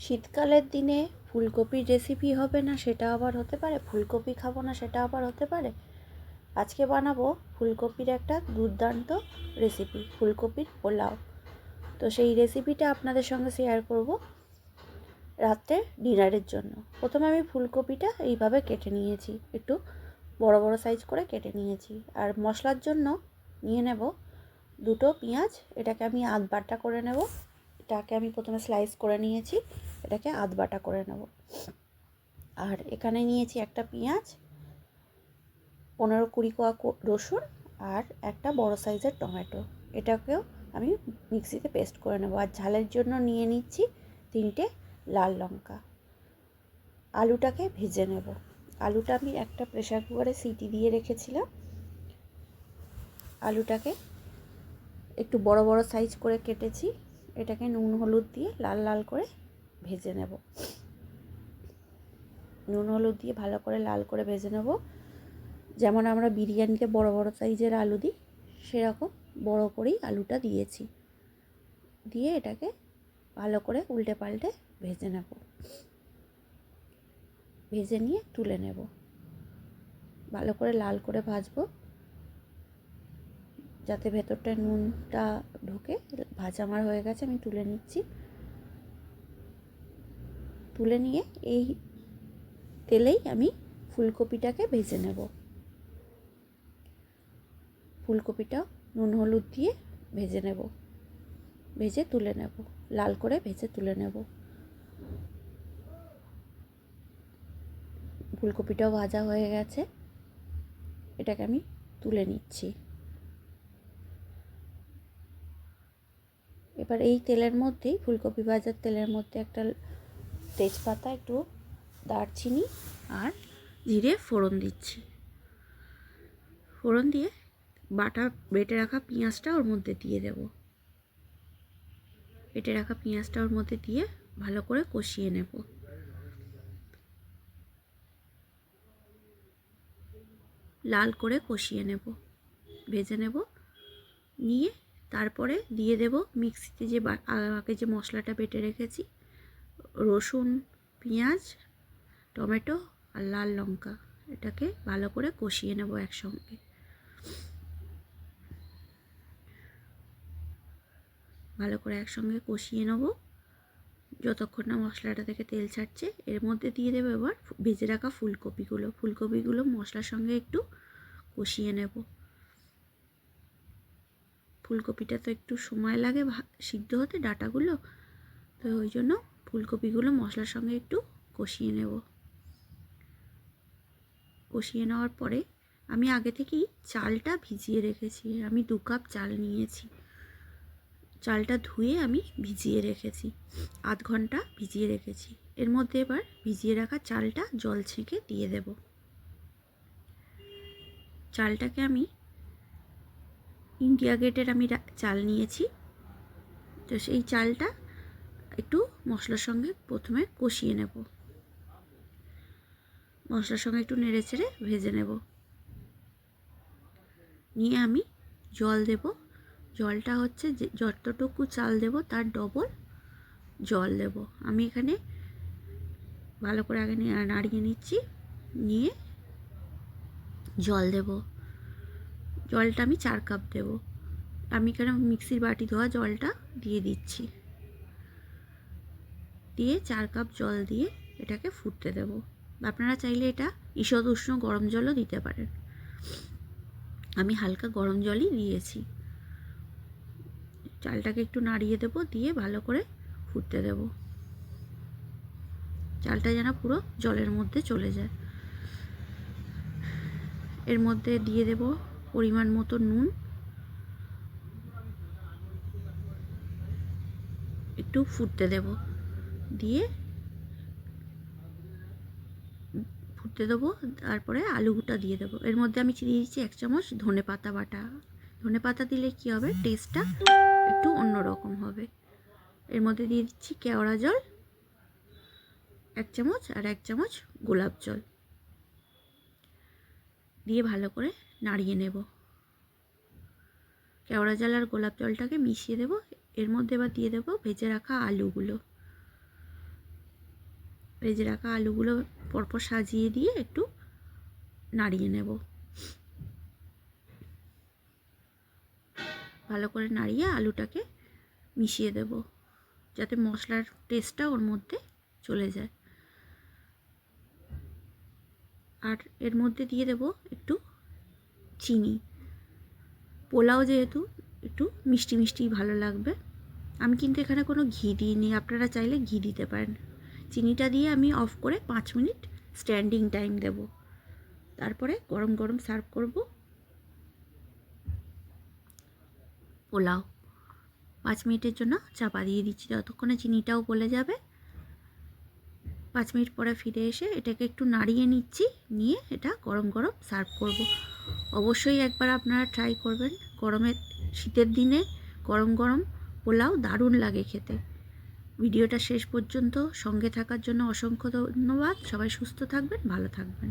শীতকালের দিনে ফুলকপির রেসিপি হবে না সেটা আবার হতে পারে, ফুলকপি খাবো না সেটা আবার হতে পারে। আজকে বানাবো ফুলকপির একটা দুর্দান্ত রেসিপি, ফুলকপির পোলাও। তো সেই রেসিপিটা আপনাদের সঙ্গে শেয়ার করব রাত্রে ডিনারের জন্য। প্রথমে আমি ফুলকপিটা এইভাবে কেটে নিয়েছি, একটু বড় বড় সাইজ করে কেটে নিয়েছি। আর মশলার জন্য নিয়ে নেব দুটো পেঁয়াজ, এটাকে আমি আধ বাটা করে নেব। এটাকে আমি প্রথমে স্লাইস করে নিয়েছি, এটাকে আধ বাটা করে নেব। আর এখানে নিয়েছি একটা পেঁয়াজ, 15-20 কোয়া রসুন আর একটা বড় সাইজের টমেটো। এটাকেও আমি মিক্সিতে পেস্ট করে নেব। আর ঝালের জন্য নিয়ে নিচ্ছি 3টে লাল লঙ্কা। আলুটাকে ভেজে নেব। আলুটা আমি একটা প্রেসার কুকারে সিটি দিয়ে রেখেছিলাম। আলুটাকে একটু বড় বড় সাইজ করে কেটেছি। এটাকে নুন হলুদ দিয়ে লাল লাল করে ভেজে নেব। নুন হলুদ দিয়ে ভালো করে লাল করে ভেজে নেব। যেমন আমরা বিরিয়ানিতে বড় বড় সাইজের আলু দিই, সেরকম বড় করেই আলুটা দিয়েছি। দিয়ে এটাকে ভালো করে উল্টে পাল্টে ভেজে নেব। ভেজে নিয়ে তুলে নেব। ভালো করে লাল করে ভাজবো, যাতে ভেতরটা নুনটা ঢোকে। ভাজা আমার হয়ে গেছে, আমি তুলে নিচ্ছি। তুলে নিয়ে এই তেলেই আমি ফুলকপিটাকে ভেজে নেব। ফুলকপিটাও নুন হলুদ দিয়ে ভেজে নেব, ভেজে তুলে নেব। লাল করে ভেজে তুলে নেব। ফুলকপিটাও ভাজা হয়ে গেছে, এটাকে আমি তুলে নিচ্ছি। এবার এই তেলের মধ্যেই, ফুলকপি ভাজার তেলের মধ্যে একটা তেজপাতা, একটু দারচিনি আর জিরে ফোড়ন দিচ্ছি। ফোড়ন দিয়ে বেটে রাখা পেঁয়াজটা ওর মধ্যে দিয়ে দেব। বেটে রাখা পেঁয়াজটা ওর মধ্যে দিয়ে ভালো করে কষিয়ে নেব। লাল করে কষিয়ে নেব, ভেজে নেব। নিয়ে তারপরে দিয়ে দেব মিক্সিতে যে আগে যে মশলাটা বেটে রেখেছি, রসুন, পেঁয়াজ, টমেটো আর লাল লঙ্কা। এটাকে ভালো করে কষিয়ে নেব একসঙ্গে। ভালো করে একসঙ্গে কষিয়ে নেব যতক্ষণ না মশলাটা থেকে তেল ছাড়ছে। এর মধ্যে দিয়ে দেবো এবার ভেজে রাখা ফুলকপিগুলো মশলার সঙ্গে একটু কষিয়ে নেব। ফুলকপিটা তো একটু সময় লাগে সিদ্ধ হতে, ডাঁটাগুলো, তো ওই জন্য ফুলকপিগুলো মশলার সঙ্গে একটু কষিয়ে নেব। কষিয়ে নেওয়ার পরে আমি আগে থেকেই চালটা ভিজিয়ে রেখেছি। আমি 2 কাপ চাল নিয়েছি। চালটা ধুয়ে আমি ভিজিয়ে রেখেছি, আধ ঘন্টা ভিজিয়ে রেখেছি। এর মধ্যে এবার ভিজিয়ে রাখা চালটা জল ছেঁকে দিয়ে দেব। চালটাকে আমি ইন্ডিয়া গেটের চাল নিয়েছি। তো সেই চালটা একটু মশলার সঙ্গে প্রথমে কষিয়ে নেব। মশলার সঙ্গে একটু নেড়ে চেড়ে ভেজে নেব। নিয়ে আমি জল দেব। জলটা হচ্ছে যে যতটুকু চাল দেব তার ডবল জল দেব। আমি এখানে ভালো করে আগে নাড়িয়ে নিচ্ছি, নিয়ে জল দেব। জলটা আমি 4 কাপ দেব। আমি এখানে মিক্সির বাটি ধোয়া জলটা দিয়ে দিচ্ছি। দিয়ে 4 কাপ জল দিয়ে এটাকে ফুটতে দেব। আপনারা চাইলে এটা ঈষৎ উষ্ণ গরম জলও দিতে পারেন। আমি হালকা গরম জলই দিয়েছি। চালটাকে একটু নাড়িয়ে দেব, দিয়ে ভালো করে ফুটতে দেব। চালটা যেন পুরো জলের মধ্যে চলে যায়। এর মধ্যে দিয়ে দেব পরিমাণ মতো নুন, একটু ফুটতে দেব। দিয়ে ফুটতে দেবো। তারপরে আলুটা দিয়ে দেবো। এর মধ্যে আমি দিয়ে দিচ্ছি 1 চামচ ধনেপাতা বাটা। ধনেপাতা দিলে কী হবে, টেস্টটা একটু অন্যরকম হবে। এর মধ্যে দিয়ে দিচ্ছি কেওড়া জল 1 চামচ আর 1 চামচ গোলাপ জল দিয়ে ভালো করে নাড়িয়ে নেব। কেওড়া জল আর গোলাপ জলটাকে মিশিয়ে দেব। এর মধ্যে এবার দিয়ে দেবো ভেজে রাখা আলুগুলো। ভেজে রাখা আলুগুলো পরপর সাজিয়ে দিয়ে একটু নাড়িয়ে নেব। ভালো করে নাড়িয়ে আলুটাকে মিশিয়ে দেব যাতে মশলার টেস্টটা ওর মধ্যে চলে যায়। আর এর মধ্যে দিয়ে দেব একটু চিনি। পোলাও যেহেতু একটু মিষ্টি মিষ্টি ভালো লাগবে। আমি কিন্তু এখানে কোনো ঘি দিইনি, আপনারা চাইলে ঘি দিতে পারেন। চিনিটা দিয়ে আমি অফ করে 5 মিনিট স্ট্যান্ডিং টাইম দেব। তারপরে গরম গরম সার্ভ করব পোলাও। 5 মিনিটের জন্য চাপা দিয়ে দিচ্ছি, ততক্ষণে চিনিটাও গলে যাবে। 5 মিনিট পরে ফিরে এসে এটাকে একটু নাড়িয়ে নিচ্ছি, নিয়ে এটা গরম গরম সার্ভ করব। অবশ্যই একবার আপনারা ট্রাই করবেন। শীতের দিনে গরম গরম পোলাও দারুণ লাগে খেতে। ভিডিওটা শেষ পর্যন্ত সঙ্গে থাকার জন্য অসংখ্য ধন্যবাদ। সবাই সুস্থ থাকবেন, ভালো থাকবেন।